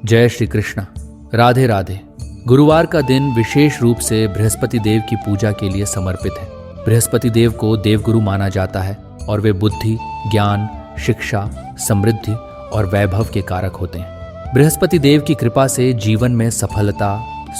जय श्री कृष्ण। राधे राधे। गुरुवार का दिन विशेष रूप से बृहस्पति देव की पूजा के लिए समर्पित है। बृहस्पति देव को देवगुरु माना जाता है और वे बुद्धि, ज्ञान, शिक्षा, समृद्धि और वैभव के कारक होते हैं। बृहस्पति देव की कृपा से जीवन में सफलता,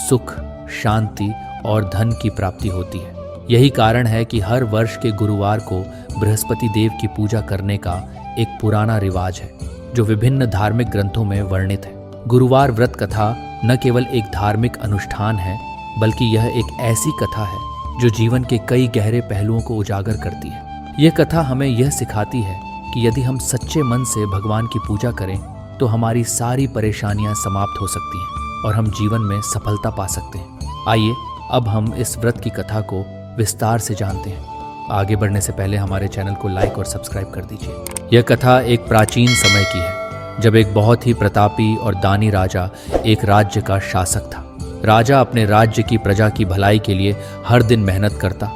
सुख, शांति और धन की प्राप्ति होती है। यही कारण है कि हर वर्ष के गुरुवार को बृहस्पति देव की पूजा करने का एक पुराना रिवाज है, जो विभिन्न धार्मिक ग्रंथों में वर्णित है। गुरुवार व्रत कथा न केवल एक धार्मिक अनुष्ठान है, बल्कि यह एक ऐसी कथा है जो जीवन के कई गहरे पहलुओं को उजागर करती है। यह कथा हमें यह सिखाती है कि यदि हम सच्चे मन से भगवान की पूजा करें तो हमारी सारी परेशानियां समाप्त हो सकती हैं और हम जीवन में सफलता पा सकते हैं। आइए अब हम इस व्रत की कथा को विस्तार से जानते हैं। आगे बढ़ने से पहले हमारे चैनल को लाइक और सब्सक्राइब कर दीजिए। यह कथा एक प्राचीन समय की है, जब एक बहुत ही प्रतापी और दानी राजा एक राज्य का शासक था। राजा अपने राज्य की प्रजा की भलाई के लिए हर दिन मेहनत करता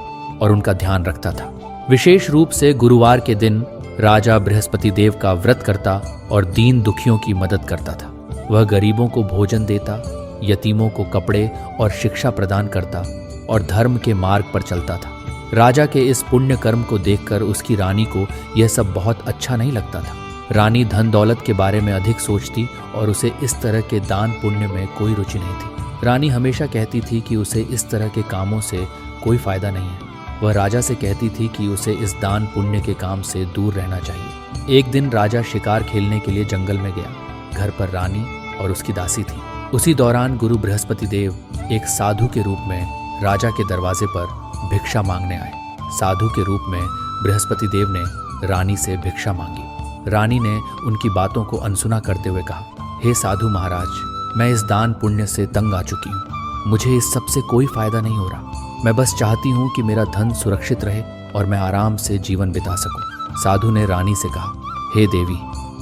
और उनका ध्यान रखता था। विशेष रूप से गुरुवार के दिन राजा बृहस्पति देव का व्रत करता और दीन दुखियों की मदद करता था। वह गरीबों को भोजन देता, यतीमों को कपड़े और शिक्षा प्रदान करता और धर्म के मार्ग पर चलता था। राजा के इस पुण्य कर्म को देखकर उसकी रानी को यह सब बहुत अच्छा नहीं लगता था। रानी धन दौलत के बारे में अधिक सोचती और उसे इस तरह के दान पुण्य में कोई रुचि नहीं थी। रानी हमेशा कहती थी कि उसे इस तरह के कामों से कोई फायदा नहीं है। वह राजा से कहती थी कि उसे इस दान पुण्य के काम से दूर रहना चाहिए। एक दिन राजा शिकार खेलने के लिए जंगल में गया। घर पर रानी और उसकी दासी थी। उसी दौरान गुरु बृहस्पति देव एक साधु के रूप में राजा के दरवाजे पर भिक्षा मांगने आए। साधु के रूप में बृहस्पति देव ने रानी से भिक्षा मांगी। रानी ने उनकी बातों को अनसुना करते हुए कहा, हे साधु महाराज, मैं इस दान पुण्य से तंग आ चुकी हूँ। मुझे इस सब से कोई फायदा नहीं हो रहा। मैं बस चाहती हूँ कि मेरा धन सुरक्षित रहे और मैं आराम से जीवन बिता सकूं। साधु ने रानी से कहा, हे देवी,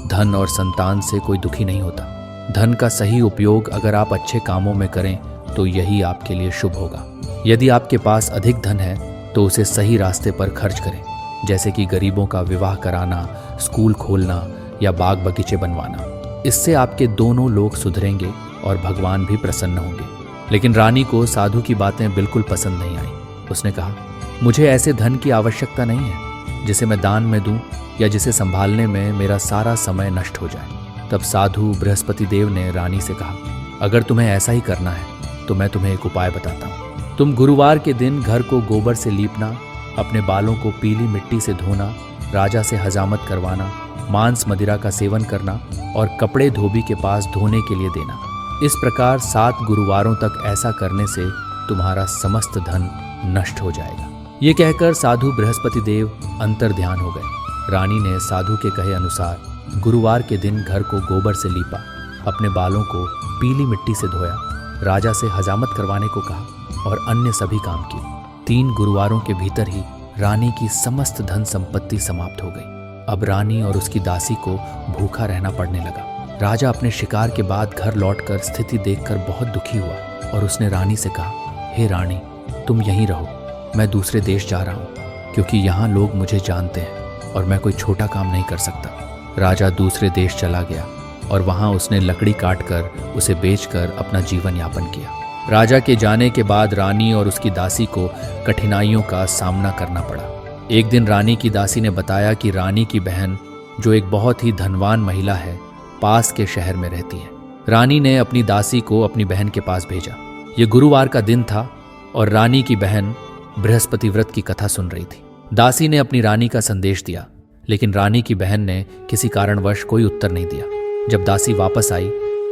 धन और संतान से कोई दुखी नहीं होता। धन का सही उपयोग अगर आप अच्छे कामों में करें तो यही आपके लिए शुभ होगा। यदि आपके पास अधिक धन है तो उसे सही रास्ते पर खर्च करें, जैसे कि गरीबों का विवाह कराना, स्कूल खोलना या बाग बगीचे बनवाना। इससे आपके दोनों लोग सुधरेंगे और भगवान भी प्रसन्न होंगे। लेकिन रानी को साधु की बातें बिल्कुल पसंद नहीं आई। उसने कहा, मुझे ऐसे धन की आवश्यकता नहीं है जिसे मैं दान में दूं या जिसे संभालने में मेरा सारा समय नष्ट हो जाए। तब साधु बृहस्पति देव ने रानी से कहा, अगर तुम्हें ऐसा ही करना है तो मैं तुम्हें एक उपाय बताता हूँ। तुम गुरुवार के दिन घर को गोबर से लीपना, अपने बालों को पीली मिट्टी से धोना, राजा से हजामत करवाना, मांस मदिरा का सेवन करना और कपड़े धोबी के पास धोने के लिए देना। इस प्रकार 7 गुरुवारों तक ऐसा करने से तुम्हारा समस्त धन नष्ट हो जाएगा। ये कहकर साधु बृहस्पति देव अंतर ध्यान हो गए। रानी ने साधु के कहे अनुसार गुरुवार के दिन घर को गोबर से लीपा, अपने बालों को पीली मिट्टी से धोया, राजा से हजामत करवाने को कहा और अन्य सभी काम किए। 3 गुरुवारों के भीतर ही रानी की समस्त धन संपत्ति समाप्त हो गई। अब रानी और उसकी दासी को भूखा रहना पड़ने लगा। राजा अपने शिकार के बाद घर लौटकर स्थिति देखकर बहुत दुखी हुआ और उसने रानी से कहा, हे रानी, तुम यहीं रहो, मैं दूसरे देश जा रहा हूँ, क्योंकि यहाँ लोग मुझे जानते हैं और मैं कोई छोटा काम नहीं कर सकता। राजा दूसरे देश चला गया और वहाँ उसने लकड़ी काटकर उसे बेचकर अपना जीवन यापन किया। राजा के जाने के बाद रानी और उसकी दासी को कठिनाइयों का सामना करना पड़ा। एक दिन रानी की दासी ने बताया कि रानी की बहन, जो एक बहुत ही धनवान महिला है, पास के शहर में रहती है। रानी ने अपनी दासी को अपनी बहन के पास भेजा। ये गुरुवार का दिन था और रानी की बहन बृहस्पति व्रत की कथा सुन रही थी। दासी ने अपनी रानी का संदेश दिया, लेकिन रानी की बहन ने किसी कारणवश कोई उत्तर नहीं दिया। जब दासी वापस आई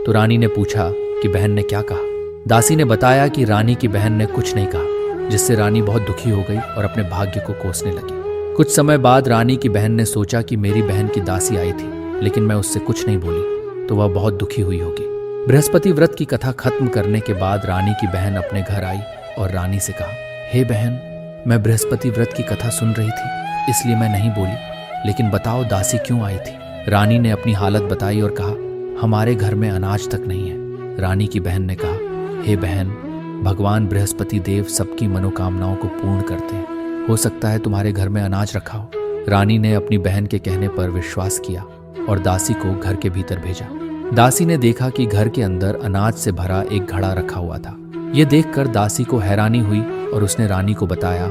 तो रानी ने पूछा कि बहन ने क्या कहा। दासी ने बताया कि रानी की बहन ने कुछ नहीं कहा, जिससे रानी बहुत दुखी हो गई और अपने भाग्य को कोसने लगी। कुछ समय बाद रानी की बहन ने सोचा कि मेरी बहन की दासी आई थी, लेकिन मैं उससे कुछ नहीं बोली तो वह बहुत दुखी हुई होगी। बृहस्पति व्रत की कथा खत्म करने के बाद रानी की बहन अपने घर आई और रानी से कहा, हे बहन, मैं बृहस्पति व्रत की कथा सुन रही थी, इसलिए मैं नहीं बोली, लेकिन बताओ दासी क्यों आई थी। रानी ने अपनी हालत बताई और कहा, हमारे घर में अनाज तक नहीं है। रानी की बहन ने कहा, हे बहन, भगवान बृहस्पति देव सबकी मनोकामनाओं को पूर्ण करते हैं। हो सकता है तुम्हारे घर में अनाज रखा हो। रानी ने अपनी बहन के कहने पर विश्वास किया और दासी को घर के भीतर भेजा। दासी ने देखा कि घर के अंदर अनाज से भरा एक घड़ा रखा हुआ था। ये देखकर दासी को हैरानी हुई और उसने रानी को बताया।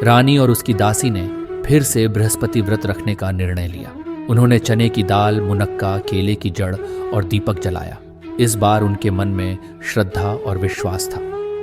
रानी और उसकी दासी ने फिर से बृहस्पति व्रत रखने का निर्णय लिया। उन्होंने चने की दाल, मुनक्का, केले की जड़ और दीपक जलाया। इस बार उनके मन में श्रद्धा और विश्वास था।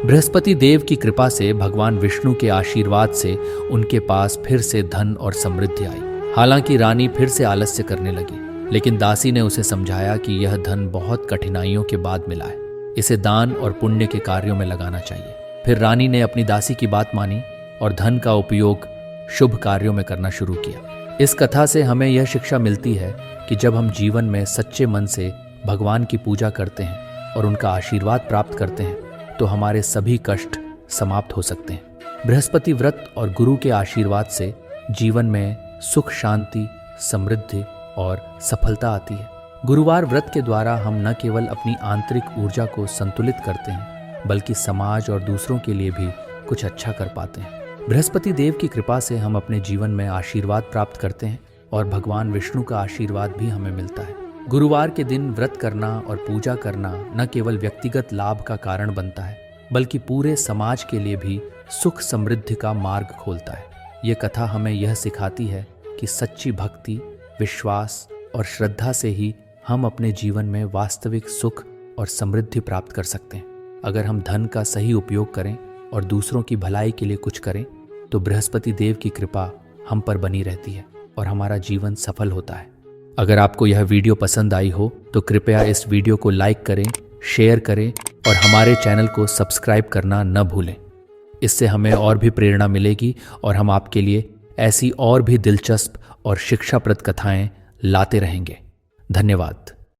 बृहस्पति देव की कृपा से, भगवान विष्णु के आशीर्वाद से उनके पास फिर से धन और समृद्धि आई। हालांकि रानी फिर से आलस्य करने लगी, लेकिन दासी ने उसे समझाया कि यह धन बहुत कठिनाइयों के बाद मिला है, इसे दान और पुण्य के कार्यों में लगाना चाहिए। फिर रानी ने अपनी दासी की बात मानी और धन का उपयोग शुभ कार्यों में करना शुरू किया। इस कथा से हमें यह शिक्षा मिलती है कि जब हम जीवन में सच्चे मन से भगवान की पूजा करते हैं और उनका आशीर्वाद प्राप्त करते हैं तो हमारे सभी कष्ट समाप्त हो सकते हैं। बृहस्पति व्रत और गुरु के आशीर्वाद से जीवन में सुख, शांति, समृद्धि और सफलता आती है। गुरुवार व्रत के द्वारा हम न केवल अपनी आंतरिक ऊर्जा को संतुलित करते हैं, बल्कि समाज और दूसरों के लिए भी कुछ अच्छा कर पाते हैं। बृहस्पति देव की कृपा से हम अपने जीवन में आशीर्वाद प्राप्त करते हैं और भगवान विष्णु का आशीर्वाद भी हमें मिलता है। गुरुवार के दिन व्रत करना और पूजा करना न केवल व्यक्तिगत लाभ का कारण बनता है, बल्कि पूरे समाज के लिए भी सुख समृद्धि का मार्ग खोलता है। ये कथा हमें यह सिखाती है कि सच्ची भक्ति, विश्वास और श्रद्धा से ही हम अपने जीवन में वास्तविक सुख और समृद्धि प्राप्त कर सकते हैं। अगर हम धन का सही उपयोग करें और दूसरों की भलाई के लिए कुछ करें तो बृहस्पति देव की कृपा हम पर बनी रहती है और हमारा जीवन सफल होता है। अगर आपको यह वीडियो पसंद आई हो तो कृपया इस वीडियो को लाइक करें, शेयर करें और हमारे चैनल को सब्सक्राइब करना न भूलें। इससे हमें और भी प्रेरणा मिलेगी और हम आपके लिए ऐसी और भी दिलचस्प और शिक्षाप्रद कथाएं लाते रहेंगे। धन्यवाद।